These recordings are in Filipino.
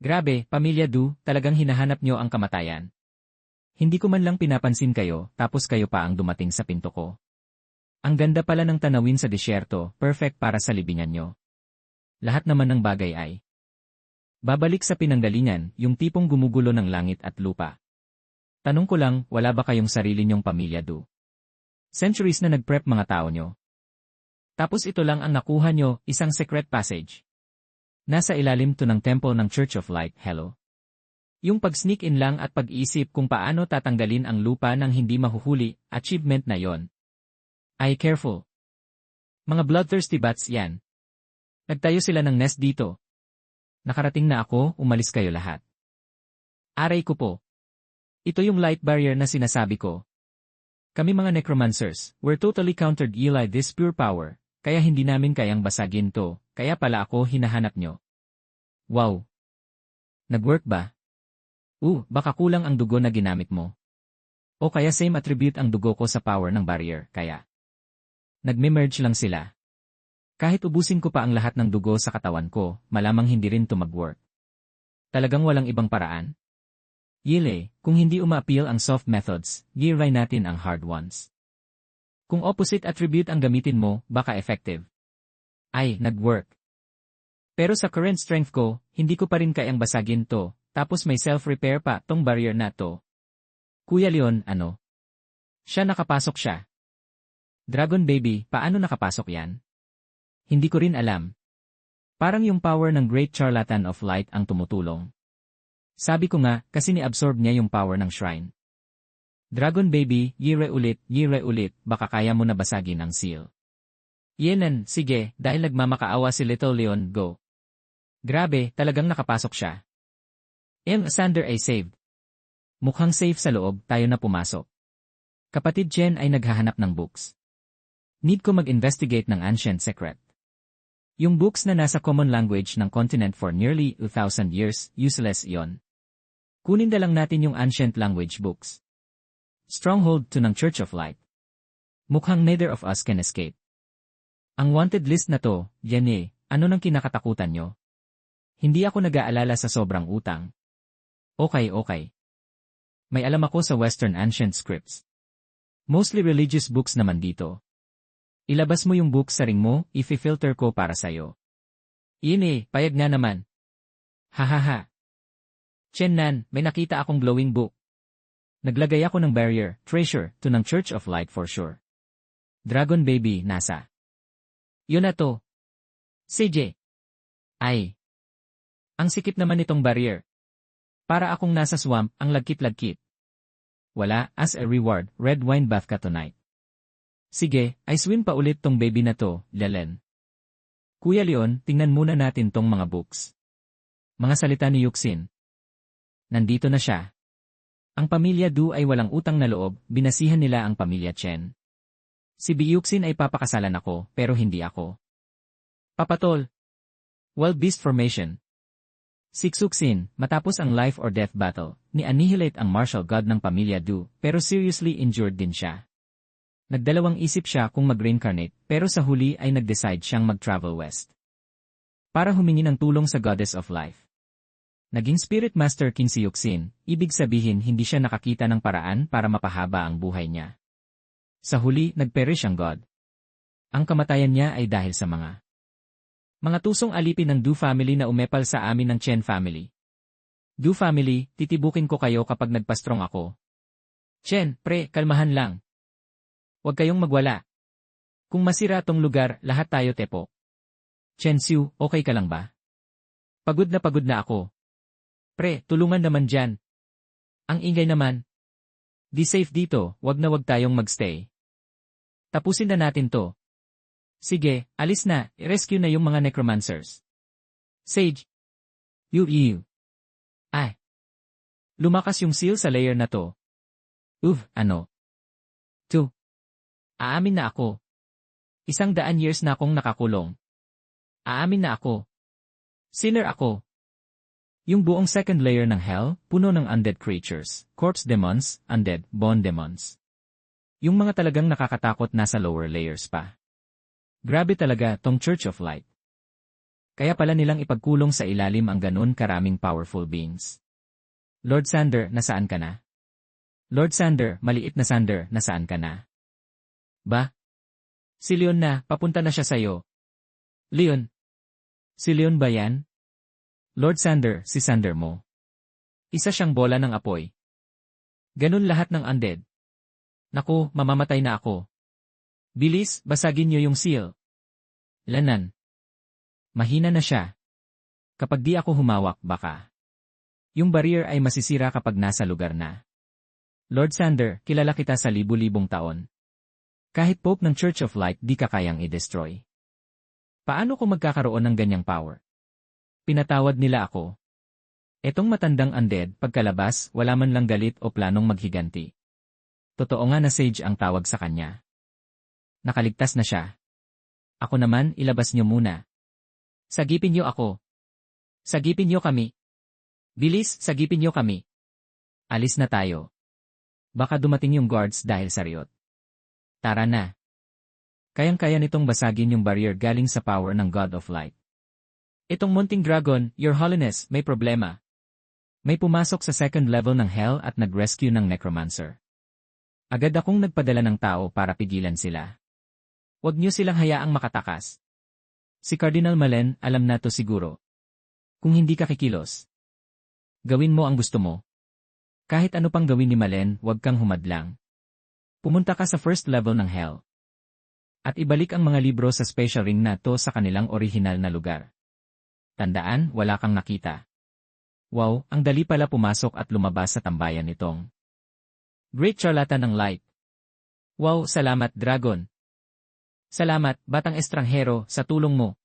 Grabe, Pamilya Du, talagang hinahanap nyo ang kamatayan. Hindi ko man lang pinapansin kayo, tapos kayo pa ang dumating sa pinto ko. Ang ganda pala ng tanawin sa disyerto, perfect para sa libingan nyo. Lahat naman ng bagay ay babalik sa pinanggalingan, yung tipong gumugulo ng langit at lupa. Tanong ko lang, wala ba kayong sarili nyong Pamilya Du? Centuries na nag-prep mga tao nyo. Tapos ito lang ang nakuha nyo, isang secret passage. Nasa ilalim to ng temple ng Church of Light, hello. Yung pag-sneak in lang at pag-iisip kung paano tatanggalin ang lupa ng hindi mahuhuli, achievement na yon. Ay careful. Mga bloodthirsty bats yan. Nagtayo sila ng nest dito. Nakarating na ako, umalis kayo lahat. Aray ko po. Ito yung light barrier na sinasabi ko. Kami mga necromancers, we're totally countered Eli this pure power, kaya hindi namin kayang basagin to. Kaya pala ako hinahanap nyo. Wow! Nag-work ba? Baka kulang ang dugo na ginamit mo. O kaya same attribute ang dugo ko sa power ng barrier, kaya nagme-merge lang sila. Kahit ubusin ko pa ang lahat ng dugo sa katawan ko, malamang hindi rin to mag-work. Talagang walang ibang paraan? Yile, kung hindi uma-appeal ang soft methods, giray natin ang hard ones. Kung opposite attribute ang gamitin mo, baka effective. Ay, nag-work. Pero sa current strength ko, hindi ko pa rin kayang basagin to, tapos may self-repair pa tong barrier na to. Kuya Leon, ano? Siya nakapasok siya. Dragon Baby, paano nakapasok yan? Hindi ko rin alam. Parang yung power ng Great Charlatan of Light ang tumutulong. Sabi ko nga, kasi ni-absorb niya yung power ng shrine. Dragon Baby, yire ulit, baka kaya mo na basagin ang seal. Yenan, sige, dahil nagmamakaawa si Little Leon, go. Grabe, talagang nakapasok siya. Sander ay saved. Mukhang safe sa loob, tayo na pumasok. Kapatid Chen ay naghahanap ng books. Need ko mag-investigate ng ancient secret. Yung books na nasa common language ng continent for nearly 2,000 years, useless yon. Kunin na lang natin yung ancient language books. Stronghold to ng Church of Light. Mukhang neither of us can escape. Ang wanted list na to, yan ano nang kinakatakutan nyo? Hindi ako nag-aalala sa sobrang utang. Okay. May alam ako sa Western ancient scripts. Mostly religious books naman dito. Ilabas mo yung book sa ring mo, i-filter ko para sa'yo. Payag nga naman. Hahaha. Chen Nan, may nakita akong glowing book. Naglagay ako ng barrier, treasure, to ng Church of Light for sure. Dragon Baby, nasa. Yun na to. CJ. Ay. Ang sikip naman itong barrier. Para akong nasa swamp, ang lagkit-lagkit. Wala, as a reward, red wine bath ka tonight. Sige, I swim pa ulit tong baby na to, Lelen. Kuya Leon, tingnan muna natin tong mga books. Mga salita ni Yuxin. Nandito na siya. Ang Pamilya Du ay walang utang na loob, binasihan nila ang Pamilya Chen. Si Biyuxin ay papakasalan ako, pero hindi ako. Papatol. Wild Beast Formation. Siksuxin, matapos ang life or death battle, ni-annihilate ang martial god ng Pamilya Du, pero seriously injured din siya. Nagdalawang isip siya kung mag-reincarnate, pero sa huli ay nag-decide siyang mag-travel west. Para humingi ng tulong sa Goddess of Life. Naging Spirit Master King si Yuxin, ibig sabihin hindi siya nakakita ng paraan para mapahaba ang buhay niya. Sa huli, nag-perish ang God. Ang kamatayan niya ay dahil sa mga tusong alipin ng Du family na umepal sa amin ng Chen family. Du family, titibukin ko kayo kapag nagpastrong ako. Chen, pre, kalmahan lang. Huwag kayong magwala. Kung masira tong lugar, lahat tayo tepo. Chen Xiu, okay ka lang ba? Pagod na ako. Pre, tulungan naman dyan. Ang ingay naman. Di safe dito, wag tayong magstay. Tapusin na natin to. Sige, alis na, i-rescue na yung mga necromancers. Sage. You. Ay. Lumakas yung seal sa layer na to. Ano? 2. Aamin na ako. 100 years na akong nakakulong. Aamin na ako. Sinner ako. Yung buong second layer ng hell, puno ng undead creatures, corpse demons, undead, bone demons. Yung mga talagang nakakatakot nasa lower layers pa. Grabe talaga tong Church of Light. Kaya pala nilang ipagkulong sa ilalim ang ganun karaming powerful beings. Lord Sander, nasaan ka na? Lord Sander, maliit na Sander, nasaan ka na? Ba? Si Leon na, papunta na siya sa'yo. Leon? Si Leon ba yan? Lord Sander, si Sander mo. Isa siyang bola ng apoy. Ganun lahat ng undead. Naku, mamamatay na ako. Bilis, basagin niyo yung seal. Lanan. Mahina na siya. Kapag di ako humawak, baka. Yung barrier ay masisira kapag nasa lugar na. Lord Sander, kilala kita sa libu-libong taon. Kahit Pope ng Church of Light di ka kayang i-destroy. Paano kung magkakaroon ng ganyang power? Pinatawad nila ako. Etong matandang undead, pagkalabas, wala man lang galit o planong maghiganti. Totoo nga na sage ang tawag sa kanya. Nakaligtas na siya. Ako naman, ilabas niyo muna. Sagipin niyo ako. Sagipin niyo kami. Bilis, sagipin niyo kami. Alis na tayo. Baka dumating yung guards dahil sa riot. Tara na. Kayang-kaya nitong basagin yung barrier galing sa power ng God of Light. Itong munting dragon, Your Holiness, may problema. May pumasok sa second level ng hell at nag-rescue ng necromancer. Agad akong nagpadala ng tao para pigilan sila. Huwag niyo silang hayaang makatakas. Si Cardinal Malen, alam na to siguro. Kung hindi ka kikilos, gawin mo ang gusto mo. Kahit ano pang gawin ni Malen, huwag kang humadlang. Pumunta ka sa first level ng hell. At ibalik ang mga libro sa special ring na to sa kanilang orihinal na lugar. Tandaan, wala kang nakita. Wow, ang dali pala pumasok at lumabas sa tambayan nitong Great Charlatan ng Light. Wow, salamat, Dragon. Salamat, batang estranghero, sa tulong mo.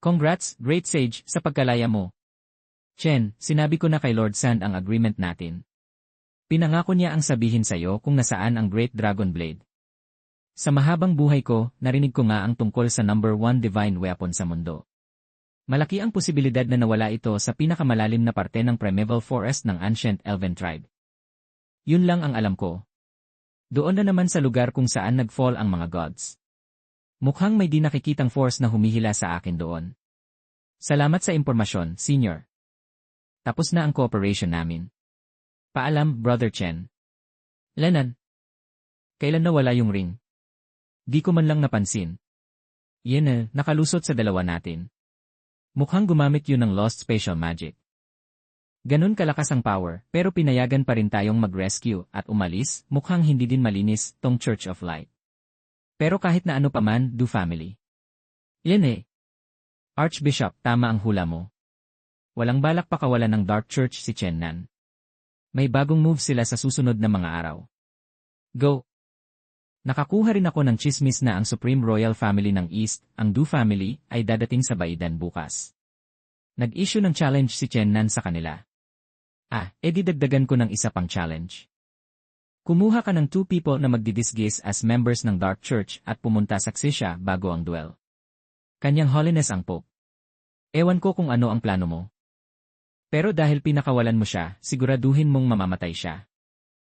Congrats, Great Sage, sa pagkalaya mo. Chen, sinabi ko na kay Lord Sand ang agreement natin. Pinangako niya ang sabihin sa'yo kung nasaan ang Great Dragon Blade. Sa mahabang buhay ko, narinig ko nga ang tungkol sa number 1 divine weapon sa mundo. Malaki ang posibilidad na nawala ito sa pinakamalalim na parte ng primeval forest ng Ancient Elven Tribe. Yun lang ang alam ko. Doon na naman sa lugar kung saan nag-fall ang mga gods. Mukhang may di nakikitang force na humihila sa akin doon. Salamat sa impormasyon, Senior. Tapos na ang cooperation namin. Paalam, Brother Chen. Lenan. Kailan nawala yung ring? Di ko man lang napansin. Yan nakalusot sa dalawa natin. Mukhang gumamit yun ng Lost Special Magic. Ganun kalakas ang power, pero pinayagan pa rin tayong mag-rescue at umalis, mukhang hindi din malinis tong Church of Light. Pero kahit na ano pa man, do family. Yan Archbishop, tama ang hula mo. Walang balak pakawalan ng Dark Church si Chen Nan. May bagong move sila sa susunod na mga araw. Go! Nakakuha rin ako ng chismis na ang Supreme Royal Family ng East, ang Du Family, ay dadating sa Baidan bukas. Nag-issue ng challenge si Chen Nan sa kanila. Edi dagdagan ko ng isa pang challenge. Kumuha ka ng 2 people na magdidisguise as members ng Dark Church at pumunta sa Xisha bago ang duel. Kanyang Holiness ang Pope. Ewan ko kung ano ang plano mo. Pero dahil pinakawalan mo siya, siguraduhin mong mamamatay siya.